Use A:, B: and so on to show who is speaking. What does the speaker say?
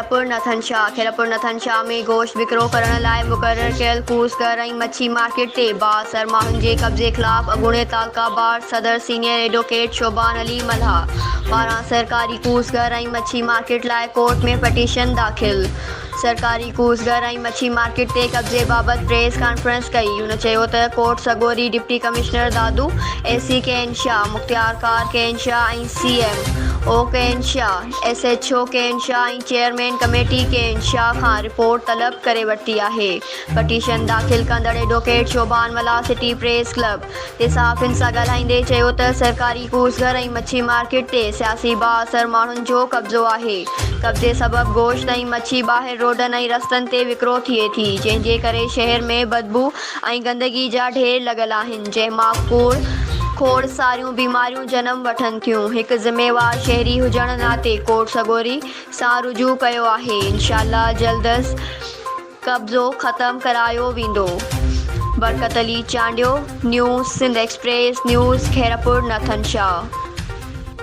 A: खेरपुर नथन शाह में गोश्त विकिरो करण लाइ मुक़ररु कयल कूसगर ऐं मच्छी मार्केट ते बाअसर माण्हुनि जे कब्ज़े ख़िलाफ़ अॻूणे तालका बार सदर सीनियर एडवोकेट शोबान अली मल्हा पारां सरकारी कूसगर ऐं मच्छी मार्केट लाइ कोर्ट में पटिशन दाख़िल। सरकारी कूसगर ऐं मच्छी मार्केट ते कब्ज़े बाबति प्रेस कॉन्फ्रेंस कई। हुन चयो त कोर्ट सॻोरी डिप्टी कमिश्नर दादू, एसी के एन शाह, मुख़्तियार कार के एन शाह ऐं CMO के एन शाह, SHO के एन शाह ऐं चेयरमैन कमेटी के एन शाह खां रिपोर्ट तलब करे वरिती आहे। पटिशन दाख़िल कंदड़ एडवोकेट शोबान मल्हा सिटी प्रेस क्लब ते सहाफ़ियुनि सां ॻाल्हाईंदे चयो त सरकारी कूसगर ऐं मच्छी मार्केट ते सियासी बाअसर माण्हुनि जो कब्ज़ो आहे। कब्ज़े सबबि गोश्त ऐं मच्छी ॿाहिरि रोडनि ऐं रस्तनि ते विकिरो थिए थी, जंहिंजे करे शहर में बदबू ऐं गंदगी जा ढेर लॻल आहिनि, जंहिं मां खोड़ सारियूं बीमारियूं जनम वठनि थियूं। हिकु ज़िम्मेवार शहरी हुजण नाते कोर्ट सॻोरी सां रुजू कयो आहे। इंशाअल्लाह जल्दस कब्ज़ो ख़त्म करायो वेंदो। Barkat Ali Chandio, news Sindh express news, Khairpur Nathan Shah.